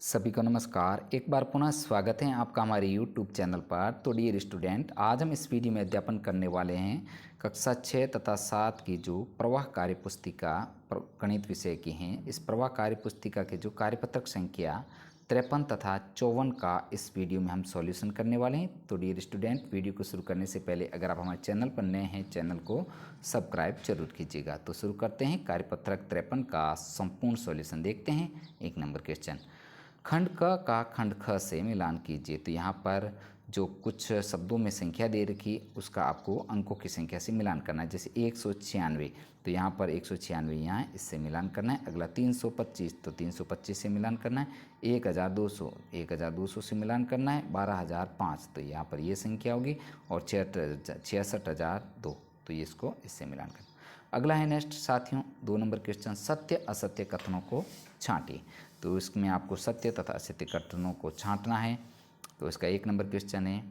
सभी को नमस्कार। एक बार पुनः स्वागत है आपका हमारे YouTube चैनल पर। तो डियर स्टूडेंट, आज हम इस वीडियो में अध्यापन करने वाले हैं कक्षा 6 तथा 7 की जो प्रवाह कार्य पुस्तिका गणित विषय की हैं। इस प्रवाह कार्य पुस्तिका के जो कार्यपत्रक संख्या 53 तथा 54 का इस वीडियो में हम सॉल्यूशन करने वाले हैं। तो डियर स्टूडेंट, वीडियो को शुरू करने से पहले अगर आप हमारे चैनल पर नए हैं, चैनल को सब्सक्राइब जरूर कीजिएगा। तो शुरू करते हैं। कार्यपत्रक 53 का संपूर्ण सॉल्यूशन देखते हैं। 1 नंबर क्वेश्चन, खंड क का खंड ख से मिलान कीजिए। तो यहाँ पर जो कुछ शब्दों में संख्या दे रखी उसका आपको अंकों की संख्या से मिलान करना है। जैसे 196, तो यहाँ पर 196 यहाँ है, इससे मिलान करना है। अगला 325, तो 325 से मिलान करना है। 1200 से मिलान करना है। 12005, तो यहाँ पर ये संख्या होगी। और 66002, तो ये इसको इससे मिलान करना। अगला है नेक्स्ट साथियों 2 नंबर क्वेश्चन, सत्य असत्य कथनों को छांटिए। तो इसमें आपको सत्य तथा असत्य कथनों को छांटना है। तो इसका 1 नंबर क्वेश्चन है,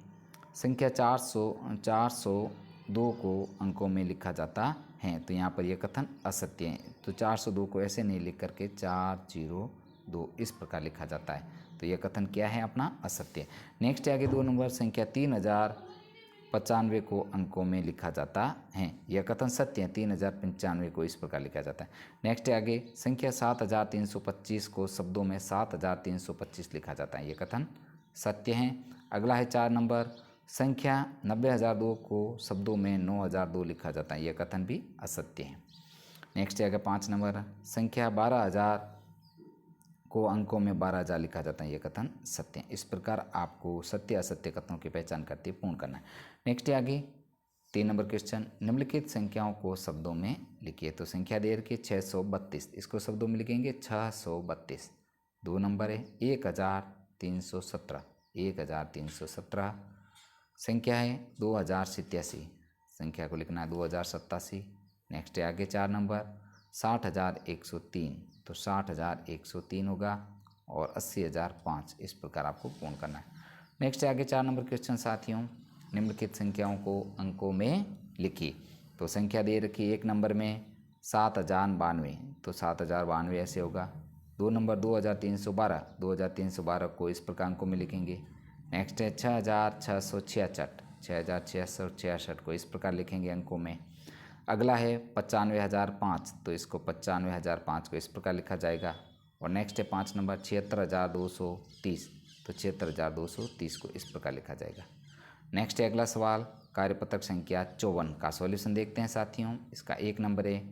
संख्या 402 को अंकों में लिखा जाता है। तो यहाँ पर यह कथन असत्य है। तो 402 को ऐसे नहीं लिख करके 402 इस प्रकार लिखा जाता है। तो यह कथन क्या है? अपना असत्य। नेक्स्ट आगे 2 नंबर, संख्या 3095 को अंकों में लिखा जाता है। यह कथन सत्य है। 3095 को इस प्रकार लिखा जाता है। नेक्स्ट आगे संख्या 7325 को शब्दों में 7325 लिखा जाता है। यह कथन सत्य है। अगला है 4 नंबर, संख्या 90002 को शब्दों में 9002 लिखा जाता है। यह कथन भी असत्य है। नेक्स्ट आगे 5 नंबर, संख्या 12000 को अंकों में 12000 लिखा जाता है। यह कथन सत्य है। इस प्रकार आपको सत्य असत्य कथनों की पहचान करते पूर्ण करना है। नेक्स्ट आगे 3 नंबर क्वेश्चन, निम्नलिखित संख्याओं को शब्दों में लिखिए। तो संख्या दे रखी 632, इसको शब्दों में लिखेंगे 632। 2 नंबर है 1317, संख्या है 2087, संख्या को लिखना है 2087। नेक्स्ट आगे 4 नंबर 60103, तो 60103 होगा। और 80005, इस प्रकार आपको पूर्ण करना है। नेक्स्ट आगे 4 नंबर क्वेश्चन साथियों, निम्नलिखित संख्याओं को अंकों में लिखिए। तो संख्या दे रखी 1 नंबर में 7092, तो 7092 ऐसे होगा। 2 नंबर 2312 को इस प्रकार अंकों में लिखेंगे। नेक्स्ट है 6666 को इस प्रकार लिखेंगे अंकों में। अगला है 95005, तो इसको 95005 को इस प्रकार लिखा जाएगा। और नेक्स्ट है 5 नंबर 76230, तो 76230 को इस प्रकार लिखा जाएगा। नेक्स्ट है अगला सवाल, कार्यपत्रक संख्या 54 का सॉल्यूशन देखते हैं साथियों। इसका 1 नंबर है,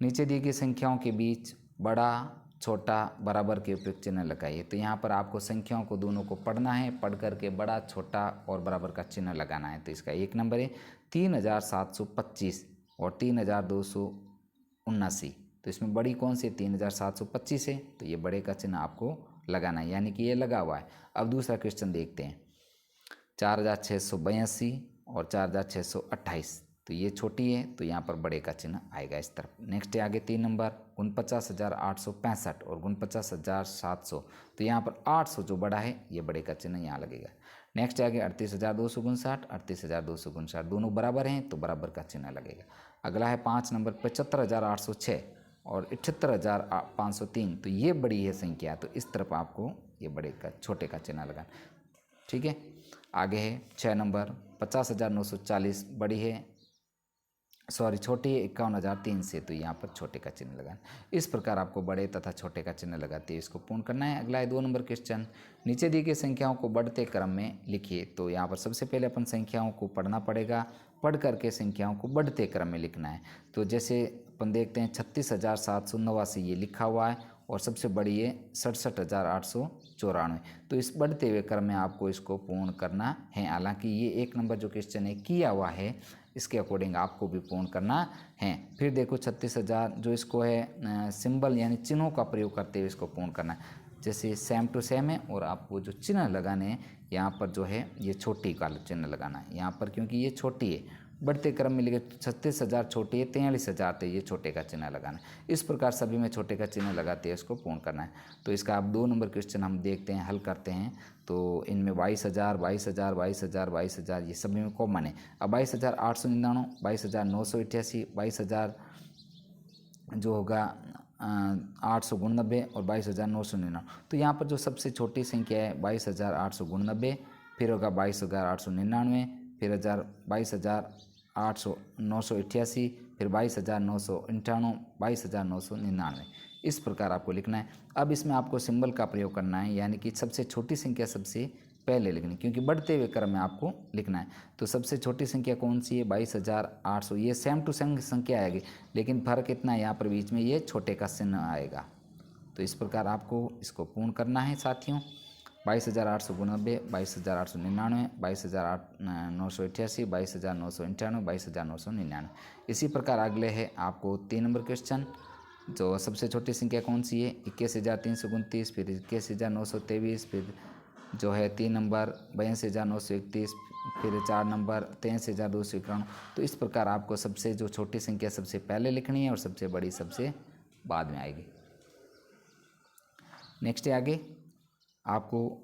नीचे दी गई संख्याओं के बीच बड़ा छोटा बराबर के उपयुक्त चिन्ह लगाइए। तो यहाँ पर आपको संख्याओं को दोनों को पढ़ना है, पढ़ करके बड़ा छोटा और बराबर का चिन्ह लगाना है। तो इसका 1 नंबर है 3725 और 3279। तो इसमें बड़ी कौन सी? 3725 है, तो ये बड़े का चिन्ह आपको लगाना है, यानी कि ये लगा हुआ है। अब दूसरा क्वेश्चन देखते हैं, 4682 और 4628, तो ये छोटी है, तो यहाँ पर बड़े का चिन्ह आएगा इस तरफ। नेक्स्ट है आगे 3 नंबर 49865 और 49700, तो यहाँ पर 800 जो बड़ा है ये बड़े का चिन्ह यहाँ लगेगा। नेक्स्ट आगे 38259 दोनों बराबर हैं, तो बराबर का चिन्ह लगेगा। अगला है 5 नंबर 75806 और 78503, तो ये बड़ी है संख्या, तो इस तरफ आपको ये बड़े का छोटे का चिन्ह लगाना। ठीक है। आगे है 6 नंबर 50940, बड़ी है छोटी है 51003 से, तो यहाँ पर छोटे का चिन्ह लगाना। इस प्रकार आपको बड़े तथा छोटे का चिन्ह लगाते इसको पूर्ण करना है। अगला है 2 नंबर क्वेश्चन, नीचे दी गई संख्याओं को बढ़ते क्रम में लिखिए। तो यहाँ पर सबसे पहले अपन संख्याओं को पढ़ना पड़ेगा, पढ़ करके संख्याओं को बढ़ते क्रम में लिखना है। तो जैसे अपन देखते हैं 36789 ये लिखा हुआ है, और सबसे बड़ी है 67894। तो इस बढ़ते हुए क्रम में आपको इसको पूर्ण करना है। हालांकि ये 1 नंबर जो क्वेश्चन है किया हुआ है, इसके अकॉर्डिंग आपको भी पूर्ण करना है। फिर देखो 36000 जो इसको है सिंबल यानी चिन्हों का प्रयोग करते हुए इसको पूर्ण करना है। जैसे सेम टू सेम है, और आपको जो चिन्ह लगाने हैं यहाँ पर जो है ये छोटी का चिन्ह लगाना है यहाँ पर, क्योंकि ये छोटी है। बढ़ते क्रम में लिखे 36000 छोटी है, 43000 तो ये छोटे का चिन्ह लगाना है। इस प्रकार सभी में छोटे का चिन्ह लगाते हैं इसको पूर्ण करना है। तो इसका अब 2 नंबर क्वेश्चन हम देखते हैं, हल करते हैं। तो इनमें 22000 ये सभी में कॉमन है। अब 22899, 22988, 22000 जो होगा 22,899 और 22,999। तो यहाँ पर जो सबसे छोटी संख्या है 22,899, फिर होगा 22,899, फिर 22,988, फिर 22,998, 22,999। इस प्रकार आपको लिखना है। अब इसमें आपको सिंबल का प्रयोग करना है, यानी कि सबसे छोटी संख्या सबसे पहले लिखनी, क्योंकि बढ़ते हुए क्रम में आपको लिखना है। तो सबसे छोटी संख्या कौन सी है? 22,800। ये सेम टू सेम संख्या आएगी, लेकिन फर्क इतना है, यहाँ पर बीच में ये छोटे का चिन्ह आएगा। तो इस प्रकार आपको इसको पूर्ण करना है साथियों। 22,899, 22,899, 22,988, 22,998, 22,999। इसी प्रकार अगले है आपको 3 नंबर क्वेश्चन। जो सबसे छोटी संख्या कौन सी है? 21,329, फिर 21,923, फिर जो है 3 नंबर 82,931, फिर 4 नंबर 83,291। तो इस प्रकार आपको सबसे जो छोटी संख्या सबसे पहले लिखनी है और सबसे बड़ी सबसे बाद में आएगी। नेक्स्ट है आगे आपको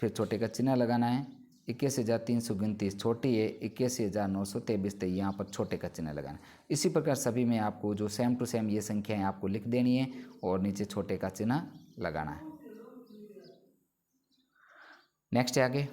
फिर छोटे का चिन्ह लगाना है। 21,329 छोटी है, 81,923 तो यहाँ पर छोटे का चिन्ह लगाना है। इसी प्रकार सभी में आपको जो सेम टू सेम ये संख्याएं आपको लिख देनी है और नीचे छोटे का चिन्ह लगाना है। नेक्स्ट है आगे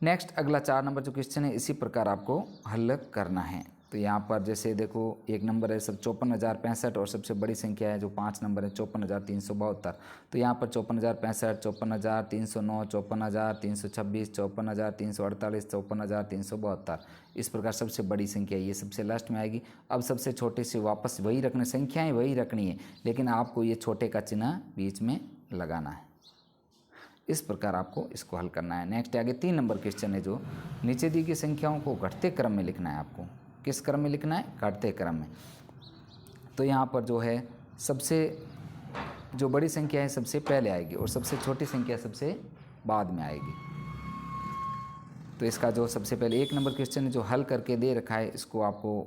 नेक्स्ट अगला 4 नंबर जो क्वेश्चन है, इसी प्रकार आपको हल करना है। तो यहाँ पर जैसे देखो 1 नंबर है सब 54,065 और सबसे बड़ी संख्या है जो 5 नंबर है 54,372। तो यहाँ पर 54,065, 54,309, 54,326, 54,348, 54,372। इस प्रकार सबसे बड़ी संख्या ये सबसे लास्ट में आएगी। अब सबसे छोटे से वापस वही रखने, संख्याएँ वही रखनी है, लेकिन आपको ये छोटे का चिन्ह बीच में लगाना है। इस प्रकार आपको इसको हल करना है। नेक्स्ट आगे 3 नंबर क्वेश्चन है जो नीचे दी गई संख्याओं को घटते क्रम में लिखना है। आपको किस क्रम में लिखना है? घटते क्रम में। तो यहाँ पर जो है सबसे जो बड़ी संख्या है सबसे पहले आएगी और सबसे छोटी संख्या सबसे बाद में आएगी। तो इसका जो सबसे पहले 1 नंबर क्वेश्चन है जो हल करके दे रखा है, इसको आपको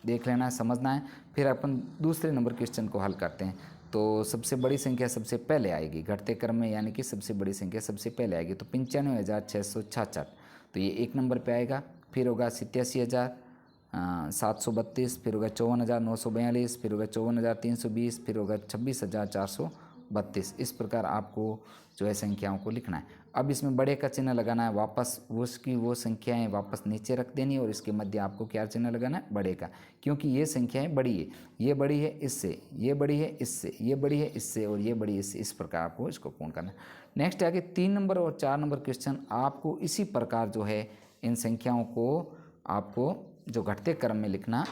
देख लेना है, समझना है। फिर अपन दूसरे नंबर क्वेश्चन को हल करते हैं। तो सबसे बड़ी संख्या सबसे पहले आएगी घटते क्रम में, यानी कि सबसे बड़ी संख्या सबसे पहले आएगी। तो 95,666 तो ये 1 नंबर पे आएगा। फिर होगा 87,732, फिर होगा 54,942, फिर होगा 54,320, फिर होगा 26,432। इस प्रकार आपको जो है संख्याओं को लिखना है। अब इसमें बड़े का चिन्ह लगाना है, वापस उसकी वो संख्याएं वापस नीचे रख देनी है और इसके मध्य आपको क्या चिन्ह लगाना है? बड़े का, क्योंकि ये संख्याएं बड़ी है, ये बड़ी है इससे, ये बड़ी है इससे, ये बड़ी है इससे और ये बड़ी है इससे। इस प्रकार आपको इसको पूर्ण करना है। नेक्स्ट आगे 3 नंबर और 4 नंबर क्वेश्चन आपको इसी प्रकार जो है इन संख्याओं को आपको जो घटते क्रम में लिखना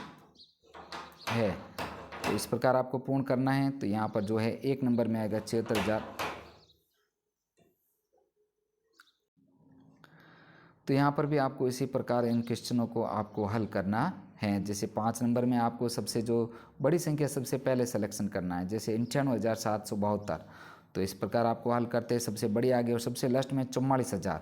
है, तो इस प्रकार आपको पूर्ण करना है। तो यहाँ पर जो है 1 नंबर में आएगा 76,000। तो यहाँ पर भी आपको इसी प्रकार इन क्वेश्चनों को आपको हल करना है। जैसे 5 नंबर में आपको सबसे जो बड़ी संख्या सबसे पहले सिलेक्शन करना है, जैसे 98,772। तो इस प्रकार आपको हल करते हैं, सबसे बड़ी आगे और सबसे लास्ट में 44,000।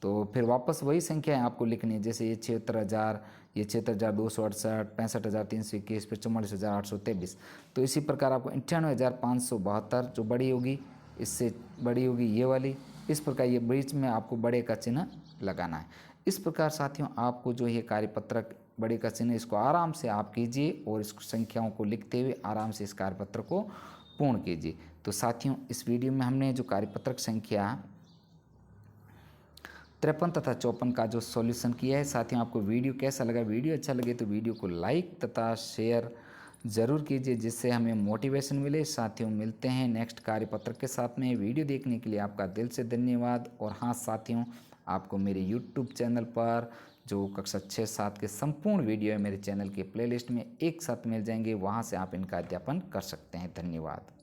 तो फिर वापस वही संख्याएं आपको लिखनी है, जैसे ये 76,000, ये 76,268, 65,321, फिर 44,823। तो इसी प्रकार आपको 98,572 जो बड़ी होगी इससे बड़ी होगी ये वाली। इस प्रकार ये बीच में आपको बड़े का चिन्ह लगाना है। इस प्रकार साथियों आपको जो ये कार्यपत्रक बड़े का चिन्ह इसको आराम से आप कीजिए और इस संख्याओं को लिखते हुए आराम से इस कार्यपत्र को पूर्ण कीजिए। तो साथियों इस वीडियो में हमने जो कार्यपत्रक संख्या 53 तथा 54 का जो सॉल्यूशन किया है। साथियों आपको वीडियो कैसा लगा? वीडियो अच्छा लगे तो वीडियो को लाइक तथा शेयर ज़रूर कीजिए, जिससे हमें मोटिवेशन मिले। साथियों मिलते हैं नेक्स्ट कार्यपत्रक के साथ में। वीडियो देखने के लिए आपका दिल से धन्यवाद। और हाँ साथियों, आपको मेरे यूट्यूब चैनल पर जो कक्षा 6-7 के संपूर्ण वीडियो है मेरे चैनल के प्लेलिस्ट में एक साथ मिल जाएंगे, वहाँ से आप इनका अध्यापन कर सकते हैं। धन्यवाद।